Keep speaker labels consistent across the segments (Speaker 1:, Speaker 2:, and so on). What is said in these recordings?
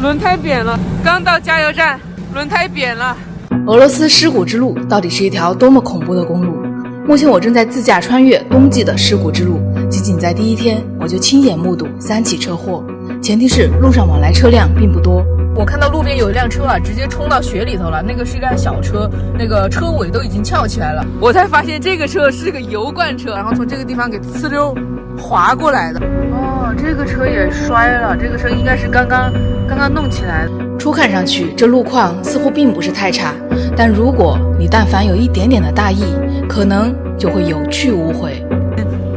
Speaker 1: 轮胎扁了，刚到加油站，轮胎扁了。
Speaker 2: 俄罗斯尸骨之路到底是一条多么恐怖的公路？目前我正在自驾穿越冬季的尸骨之路，仅在第一天我就亲眼目睹3起车祸，前提是路上往来车辆并不多。
Speaker 3: 我看到路边有一辆车啊，直接冲到雪里头了，那个是一辆小车，那个车尾都已经翘起来了。
Speaker 1: 我才发现这个车是个油罐车，然后从这个地方给呲溜滑过来的。哦，这个车也摔了，这个车应该是刚刚弄起来的。
Speaker 2: 初看上去这路况似乎并不是太差，但如果你但凡有一点点的大意，可能就会有去无回。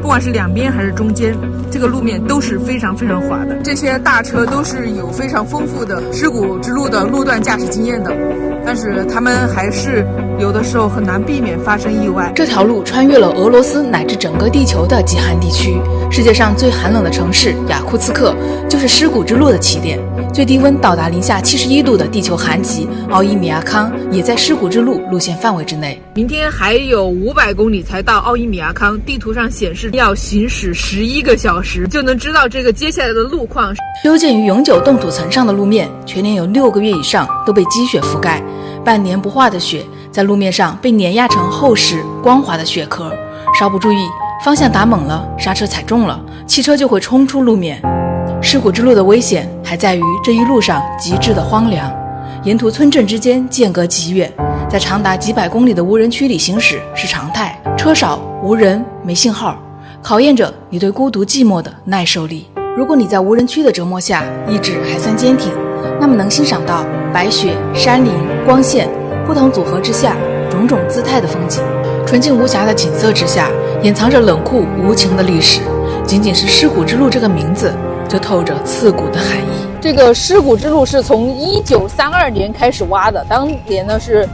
Speaker 1: 不管是两边还是中间，这个路面都是非常滑的。这些大车都是有非常丰富的尸骨之路的路段驾驶经验的，但是他们还是有的时候很难避免发生意外。
Speaker 2: 这条路穿越了俄罗斯乃至整个地球的极寒地区，世界上最寒冷的城市雅库茨克就是尸骨之路的起点。最低温到达零下71度的地球寒极奥伊米亚康也在尸骨之路路线范围之内。
Speaker 3: 明天还有500公里才到奥伊米亚康，地图上显示要行驶11个小时，就能知道这个接下来的路况。
Speaker 2: 修建于永久冻土层上的路面，全年有6个月以上都被积雪覆盖，半年不化的雪在路面上被碾压成厚实光滑的雪壳，稍不注意，方向打猛了，刹车踩重了，汽车就会冲出路面。尸骨之路的危险还在于这一路上极致的荒凉，沿途村镇之间间隔极远，在长达几百公里的无人区里行驶是常态，车少无人没信号，考验着你对孤独寂寞的耐受力。如果你在无人区的折磨下意志还算坚挺，那么能欣赏到白雪、山林、光线不同组合之下种种姿态的风景。纯净无瑕的景色之下掩藏着冷酷无情的历史，仅仅是尸骨之路这个名字就透着刺骨的含义。
Speaker 3: 这个尸骨之路是从1932年开始挖的，当年呢是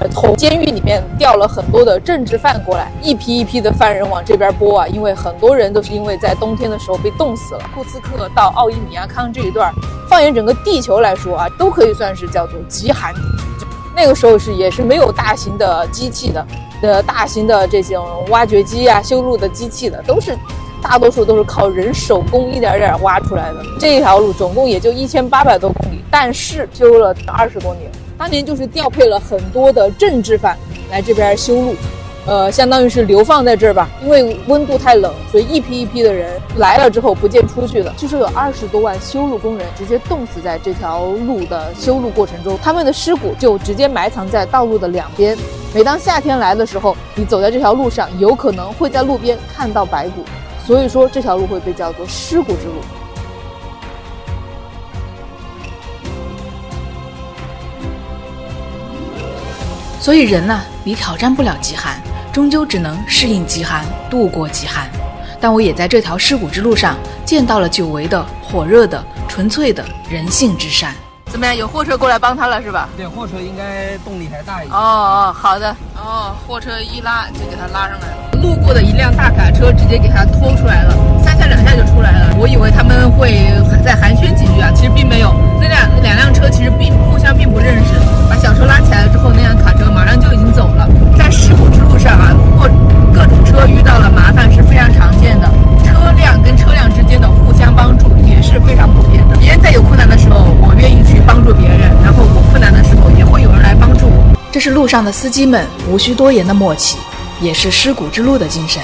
Speaker 3: 从监狱里面调了很多的政治犯过来，一批一批的犯人往这边拨啊，因为很多人都是因为在冬天的时候被冻死了。库茨克到奥伊米亚康这一段，放眼整个地球来说啊，都可以算是叫做极寒地区。那个时候也是没有大型的机器的，大型的这种挖掘机啊、修路的机器的，大多数都是靠人手工一点点挖出来的。这条路总共也就1800多公里，但是修了20多年。当年就是调配了很多的政治犯来这边修路，相当于是流放在这儿吧。因为温度太冷，所以一批一批的人来了之后不见出去的。据说有20多万修路工人直接冻死在这条路的修路过程中，他们的尸骨就直接埋藏在道路的两边。每当夏天来的时候，你走在这条路上，有可能会在路边看到白骨。所以说这条路会被叫做尸骨之路。
Speaker 2: 所以人啊，你挑战不了极寒，终究只能适应极寒，度过极寒。但我也在这条尸骨之路上见到了久违的火热的纯粹的人性之善。
Speaker 1: 怎么样？有货车过来帮他了是吧？
Speaker 4: 对，货车应该动力还大一点。
Speaker 1: 好的。货车一拉就给他拉上来了。
Speaker 3: 路过的一辆大卡车直接给他拖出来了，3下2下就出来了。我以为他们会再寒暄几句啊，其实并没有。那两辆车其实互相并不认识。把小车拉起来了之后，那辆卡车马上就已经走了。在尸骨之路上啊，各种车遇到了麻烦是非常常见的，车辆跟车辆之间的互相帮助也是非常普遍的。别人在有困难的时候，我愿意去帮助别人，然后我困难的时候也会有人来帮助我。
Speaker 2: 这是路上的司机们无需多言的默契，也是尸骨之路的精神。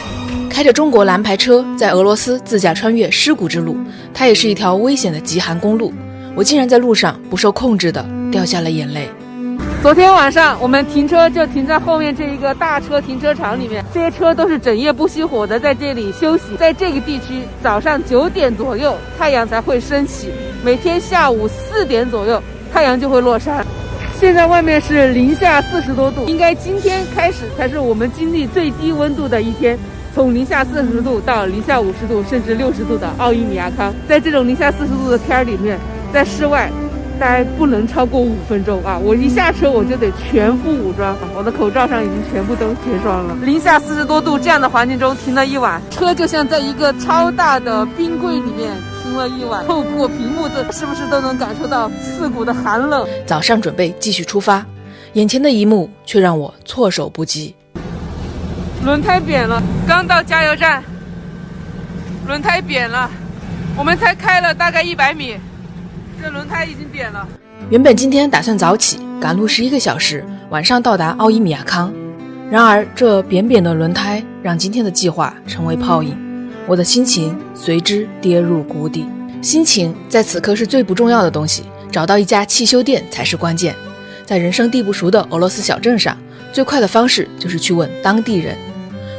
Speaker 2: 开着中国蓝牌车在俄罗斯自驾穿越尸骨之路，它也是一条危险的极寒公路。我竟然在路上不受控制的掉下了眼泪。
Speaker 1: 昨天晚上我们停车就停在后面这一个大车停车场里面，这些车都是整夜不熄火的在这里休息。在这个地区早上9点左右太阳才会升起，每天下午4点左右太阳就会落山。现在外面是零下40多度，应该今天开始才是我们经历最低温度的一天，从零下40度到零下50度甚至60度的奥伊米亚康。在这种零下40度的天里面，在室外大概不能超过5分钟啊！我一下车我就得全副武装，我的口罩上已经全部都结霜了。零下40多度这样的环境中停了一晚，车就像在一个超大的冰柜里面停了一晚，透过屏幕的是不是都能感受到刺骨的寒冷？
Speaker 2: 早上准备继续出发，眼前的一幕却让我措手不及。
Speaker 1: 轮胎扁了，刚到加油站，轮胎扁了，我们才开了大概100米。这轮胎已经扁了。
Speaker 2: 原本今天打算早起赶路11个小时，晚上到达奥伊米亚康，然而这扁扁的轮胎让今天的计划成为泡影，我的心情随之跌入谷底。心情在此刻是最不重要的东西，找到一家汽修店才是关键。在人生地不熟的俄罗斯小镇上，最快的方式就是去问当地人。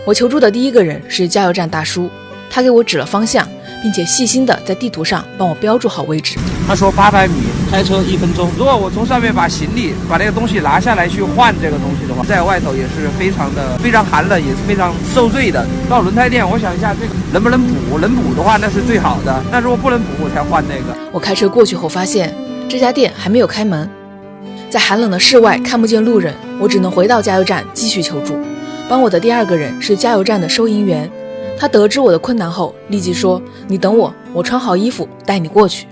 Speaker 2: 我求助的第一个人是加油站大叔，他给我指了方向，并且细心地在地图上帮我标注好位置。
Speaker 4: 他说800米开车1分钟。如果我从上面把行李把那个东西拿下来去换这个东西的话，在外头也是非常寒冷，也是非常受罪的。到轮胎店，我想一下这个能不能补，能补的话那是最好的，那如果不能补我才换那个。
Speaker 2: 我开车过去后发现这家店还没有开门，在寒冷的室外看不见路人，我只能回到加油站继续求助。帮我的第二个人是加油站的收银员，他得知我的困难后立即说，你等我，我穿好衣服带你过去。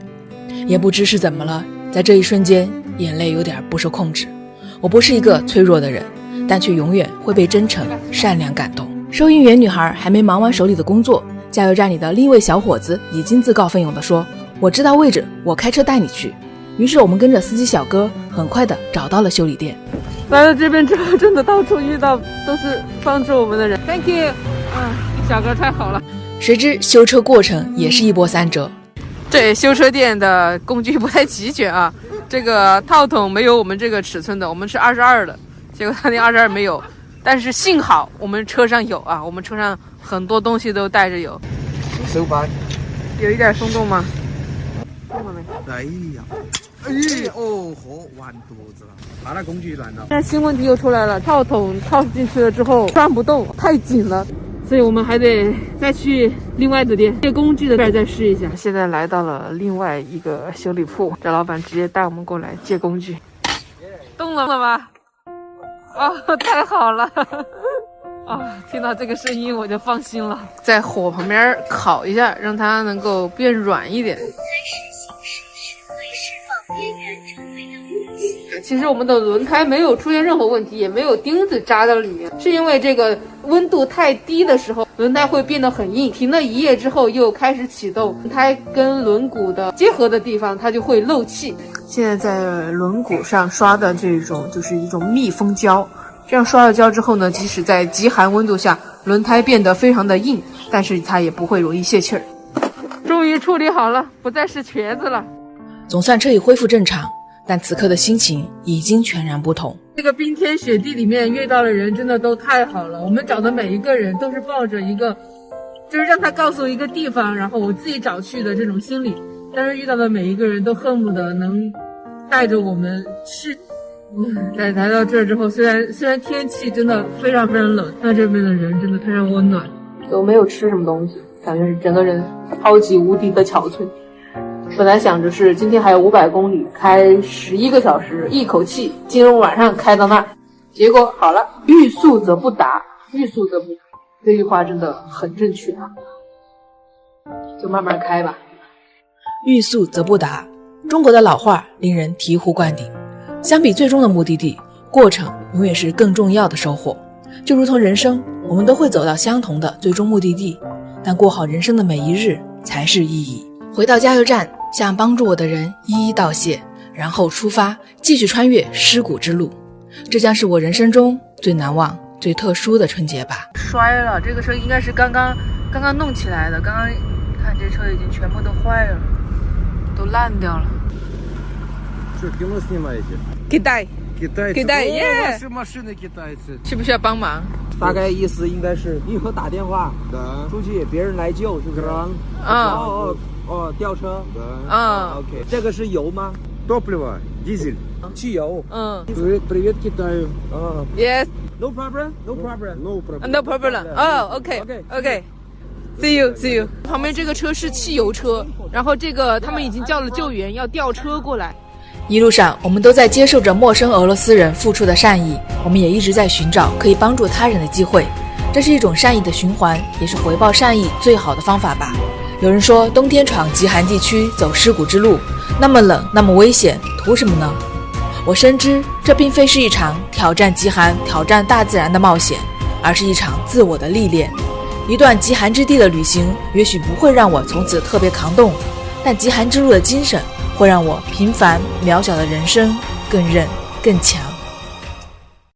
Speaker 2: 也不知是怎么了，在这一瞬间眼泪有点不受控制。我不是一个脆弱的人，但却永远会被真诚善良感动。收银员女孩还没忙完手里的工作，加油站里的另一位小伙子已经自告奋勇地说，我知道位置，我开车带你去。于是我们跟着司机小哥很快地找到了修理店。
Speaker 1: 来了这边之后，真的到处遇到都是帮助我们的人。Thank you，小哥太好了。
Speaker 2: 谁知修车过程也是一波三折。
Speaker 1: 这修车店的工具不太齐全啊，这个套筒没有我们这个尺寸的，我们是22的，结果他那22没有。但是幸好我们车上有啊，我们车上很多东西都带着有。
Speaker 4: 手把
Speaker 1: 有一点松动吗？
Speaker 4: 哎呀，哦豁，完犊子了，把那工具乱了。
Speaker 1: 现在新问题又出来了，套筒套进去了之后转不动，太紧了，所以我们还得再去另外的店借工具的这儿再试一下。现在来到了另外一个修理铺，这老板直接带我们过来借工具。动了吗？哦，太好了！听到这个声音我就放心了。在火旁边烤一下，让它能够变软一点。其实我们的轮胎没有出现任何问题，也没有钉子扎到里面，是因为这个温度太低的时候，轮胎会变得很硬，停了一夜之后又开始启动，轮胎跟轮毂的结合的地方它就会漏气。现在在轮毂上刷的这种就是一种密封胶，这样刷了胶之后呢，即使在极寒温度下，轮胎变得非常的硬，但是它也不会容易泄气儿。终于处理好了，不再是瘸子了。
Speaker 2: 总算彻底恢复正常，但此刻的心情已经全然不同。
Speaker 1: 这个冰天雪地里面遇到的人真的都太好了，我们找的每一个人都是抱着一个就是让他告诉我一个地方，然后我自己找去的这种心理，但是遇到的每一个人都恨不得能带着我们去。来到这儿之后，虽然天气真的非常非常冷，但这边的人真的非常温暖。都没有吃什么东西，感觉整个人超级无敌的憔悴。本来想着是今天还有500公里，开11个小时，一口气今天晚上开到那儿。结果好了，欲速则不达，欲速则不达，这句话真的很正确啊。就慢慢开吧。
Speaker 2: 欲速则不达，中国的老话令人醍醐灌顶。相比最终的目的地，过程永远是更重要的收获。就如同人生，我们都会走到相同的最终目的地，但过好人生的每一日才是意义。回到加油站，向帮助我的人一一道谢，然后出发，继续穿越尸骨之路。这将是我人生中最难忘、最特殊的春节吧。
Speaker 1: 摔了，这个车应该是刚刚弄起来的，刚刚看这车已经全部都坏了，都烂掉了。Китай，耶！需不需要帮忙？
Speaker 4: 大概意思应该是你以后打电话出去，别人来救，是不是？吊车。OK， 这个是油吗
Speaker 5: ？Топливо, дизель.
Speaker 4: 汽油。
Speaker 5: Привет Китаю.
Speaker 1: Yes.
Speaker 4: No problem. No problem.
Speaker 1: No problem. OK. See you. 旁边这个车是汽油车，然后这个他们已经叫了救援，要吊车过来。
Speaker 2: 一路上，我们都在接受着陌生俄罗斯人付出的善意，我们也一直在寻找可以帮助他人的机会。这是一种善意的循环，也是回报善意最好的方法吧。有人说，冬天闯极寒地区走尸骨之路，那么冷，那么危险，图什么呢？我深知，这并非是一场挑战极寒、挑战大自然的冒险，而是一场自我的历练。一段极寒之地的旅行，也许不会让我从此特别抗冻，但极寒之路的精神会让我平凡渺小的人生更韧更强。